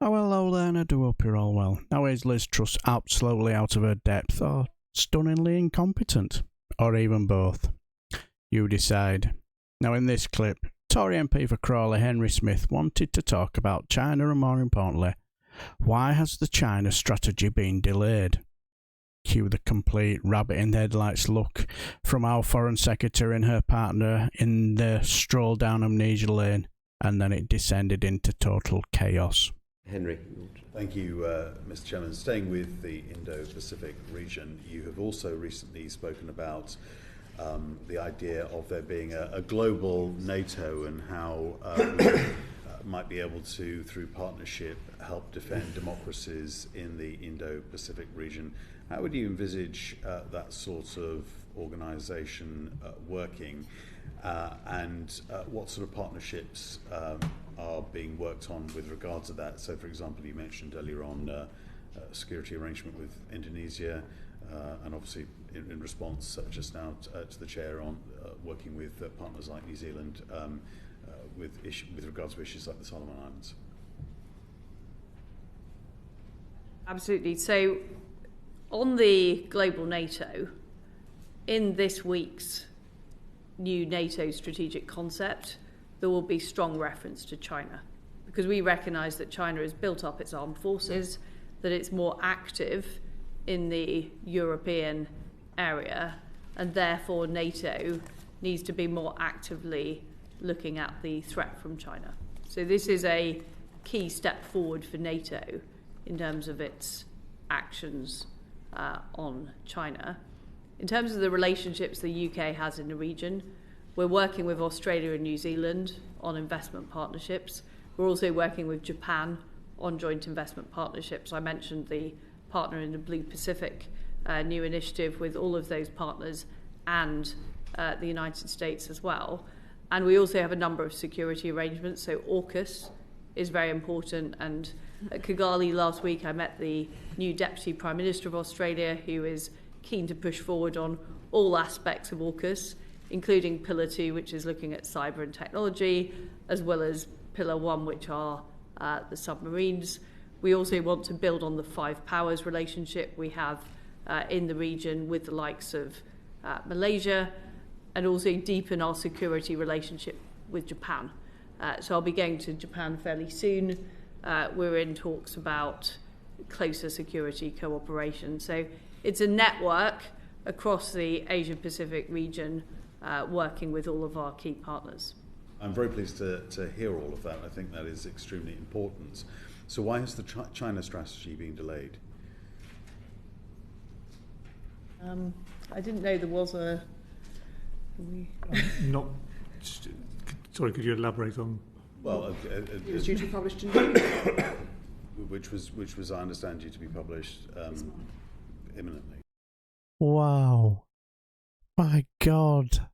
Oh, hello there, and I do hope you're all well. Now, is Liz Truss absolutely out of her depth, or stunningly incompetent? Or even both? You decide. Now, in this clip, Tory MP for Crawley Henry Smith wanted to talk about China and, more importantly, why has the China strategy been delayed? Cue the complete rabbit in the headlights look from our Foreign Secretary and her partner in the stroll down amnesia lane, and then it descended into total chaos. Henry. Thank you, Mr. Chairman. Staying with the Indo-Pacific region, you have also recently spoken about the idea of there being a global NATO and how we might be able to, through partnership, help defend democracies in the Indo-Pacific region. How would you envisage that sort of organisation working, and what sort of partnerships are being worked on with regard to that? So, for example, you mentioned earlier on a security arrangement with Indonesia, and obviously in response just now to the Chair on working with partners like New Zealand with regards to issues like the Solomon Islands. Absolutely. So, on the global NATO, in this week's new NATO strategic concept, there will be strong reference to China, because we recognise that China has built up its armed forces, that it's more active in the European area, and therefore NATO needs to be more actively looking at the threat from China. So this is a key step forward for NATO in terms of its actions on China. In terms of the relationships the UK has in the region, we're working with Australia and New Zealand on investment partnerships. We're also working with Japan on joint investment partnerships. I mentioned the Partner in the Blue Pacific new initiative with all of those partners and the United States as well. And we also have a number of security arrangements. So AUKUS is very important. And at Kigali last week, I met the new Deputy Prime Minister of Australia, who is keen to push forward on all aspects of AUKUS, including Pillar 2, which is looking at cyber and technology, as well as Pillar 1, which are the submarines. We also want to build on the five powers relationship we have in the region with the likes of Malaysia, and also deepen our security relationship with Japan. So I'll be going to Japan fairly soon. We're in talks about closer security cooperation. So it's a network across the Asia-Pacific region, working with all of our key partners. I'm very pleased to hear all of that. I think that is extremely important. So why has the China strategy been delayed? I didn't know there was a... Not. Sorry, could you elaborate on? Well, it was due to be published in June. which was, I understand, due to be published imminently. Wow. My God.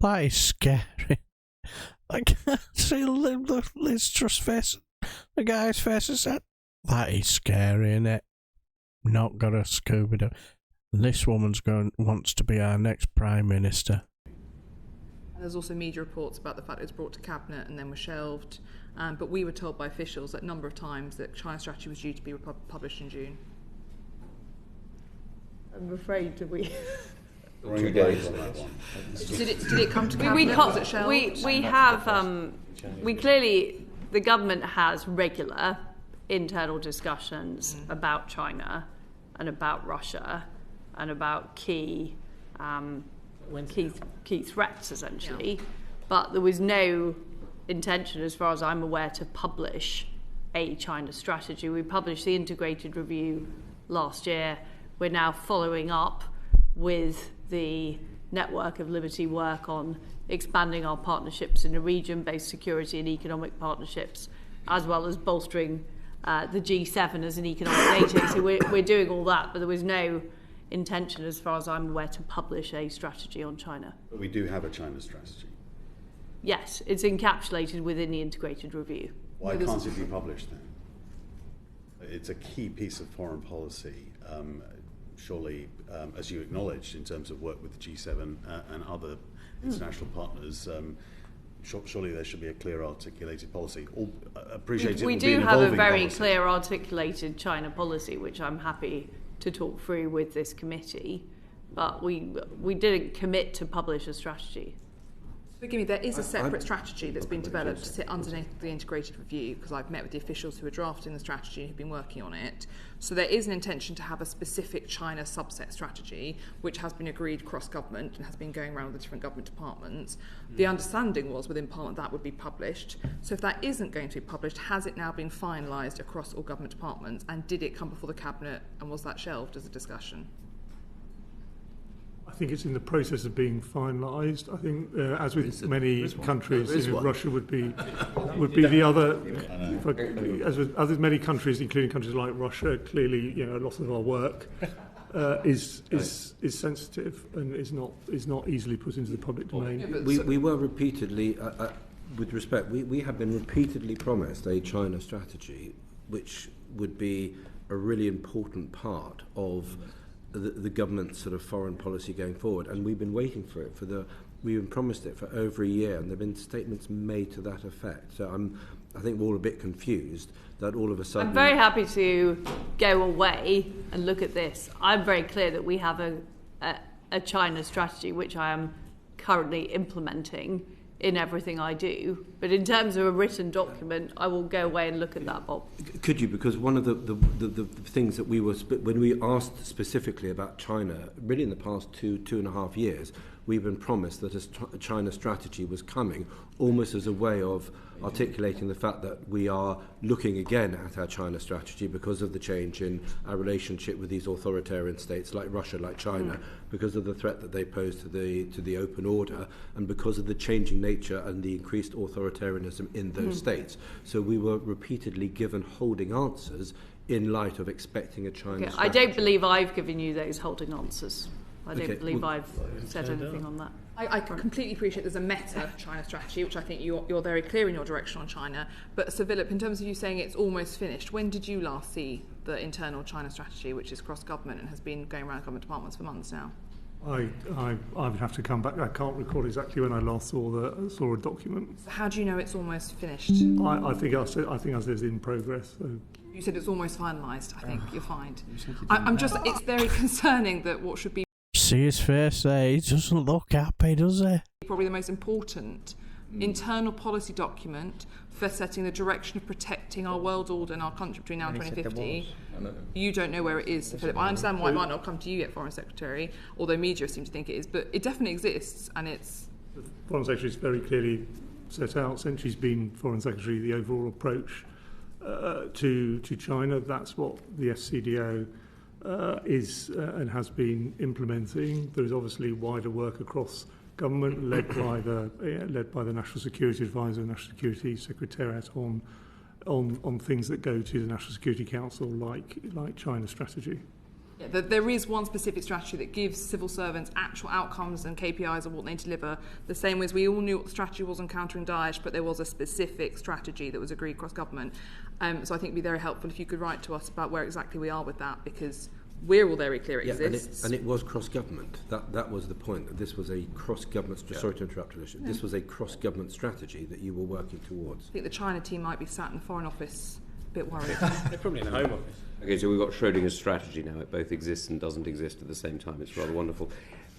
That is scary. I can't see Liz Truss face. The guy's face is that. That is scary, innit? Not got a Scooby-Doo. This woman's wants to be our next Prime Minister. And there's also media reports about the fact it was brought to Cabinet and then was shelved. But we were told by officials a number of times that China strategy was due to be published in June. I'm afraid that we... 2 days on that one. Did it come to Cabinet? Was it shelved? We have... we clearly... The government has regular internal discussions about China and about Russia and about key threats, essentially. Yeah. But there was no intention, as far as I'm aware, to publish a China strategy. We published the integrated review last year. We're now following up with the Network of Liberty work on expanding our partnerships in the region, both security and economic partnerships, as well as bolstering the G7 as an economic NATO. So we're doing all that, but there was no intention, as far as I'm aware, to publish a strategy on China. But we do have a China strategy. Yes, it's encapsulated within the integrated review. Why can't it be published then? It's a key piece of foreign policy, surely, as you acknowledged, in terms of work with the G7 and other international partners. surely there should be a clear articulated policy. Appreciate it We will be do an have a evolving very policy. clear articulated China policy, which I'm happy to talk through with this committee, but we didn't commit to publish a strategy. Forgive me, there is a separate strategy that's been developed to sit underneath the integrated review, because I've met with the officials who are drafting the strategy and who've been working on it. So there is an intention to have a specific China subset strategy, which has been agreed cross-government and has been going around with the different government departments. The understanding was within Parliament that would be published. So if that isn't going to be published, has it now been finalised across all government departments, and did it come before the Cabinet, and was that shelved as a discussion? I think it's in the process of being finalised. I think, as with many countries, Russia would be the other. As with many countries, including countries like Russia, clearly, a lot of our work is sensitive and is not easily put into the public domain. We were repeatedly, with respect, we have been repeatedly promised a China strategy, which would be a really important part of the government's sort of foreign policy going forward, and we've been waiting for it. We've been promised it for over a year, and there have been statements made to that effect. So I think we're all a bit confused that all of a sudden. I'm very happy to go away and look at this. I'm very clear that we have a China strategy, which I am currently implementing in everything I do. But in terms of a written document, I will go away and look at that, Bob. Could you? Because one of the things that we were, when we asked specifically about China, really in the past two and a half years, we've been promised that a China strategy was coming, almost as a way of articulating the fact that we are looking again at our China strategy because of the change in our relationship with these authoritarian states like Russia, like China, because of the threat that they pose to the open order, and because of the changing nature and the increased authoritarianism in those states. So we were repeatedly given holding answers in light of expecting a China strategy. I don't believe I've given you those holding answers. I don't believe I've said anything on that. I completely appreciate there's a meta China strategy, which I think you're very clear in your direction on China. But Sir Philip, in terms of you saying it's almost finished, when did you last see the internal China strategy, which is cross-government and has been going around government departments for months now? I would have to come back. I can't recall exactly when I last saw a document. So how do you know it's almost finished? I think I said it's in progress. So. You said it's almost finalised. I think you're fine. It's very concerning that what should be See his face there, he doesn't look happy, does he? probably the most important internal policy document for setting the direction of protecting our world order and our country between now and 2050. You don't know where it is, Sir Philip. I understand why it might not come to you yet, Foreign Secretary, although media seem to think it is, but it definitely exists, and it's... The Foreign Secretary is very clearly set out, since she's been Foreign Secretary, the overall approach to China. That's what the FCDO is and has been implementing. There is obviously wider work across government led by the National Security Advisor, National Security Secretariat on things that go to the National Security Council, like China strategy. Yeah, there is one specific strategy that gives civil servants actual outcomes and KPIs of what they deliver. The same way as we all knew what the strategy was on countering Daesh, but there was a specific strategy that was agreed across government. So I think it would be very helpful if you could write to us about where exactly we are with that, because we're all very clear it exists. And it was cross-government. That was the point. This was a cross-government... Sorry to interrupt, Alicia. This was a cross-government strategy that you were working towards. I think the China team might be sat in the Foreign Office a bit worried. They're probably in the Home Office. Okay, so we've got Schrodinger's strategy now. It both exists and doesn't exist at the same time. It's rather wonderful.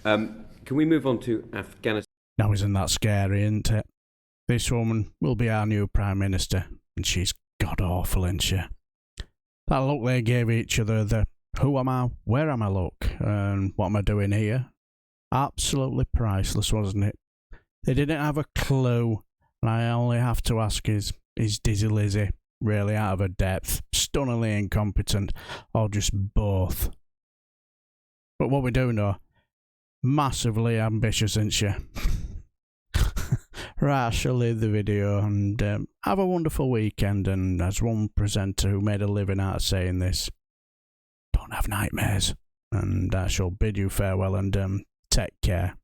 Can we move on to Afghanistan? Now, isn't that scary, isn't it? This woman will be our new Prime Minister, and she's god-awful, isn't she? That look they gave each other, the who am I, where am I look, and what am I doing here? Absolutely priceless, wasn't it? They didn't have a clue, and I only have to ask is Dizzy Lizzie really out of her depth, stunningly incompetent, or just both? But what we do know, massively ambitious, isn't she? Right, I shall leave the video and have a wonderful weekend, and as one presenter who made a living out of saying this, don't have nightmares, and I shall bid you farewell and take care.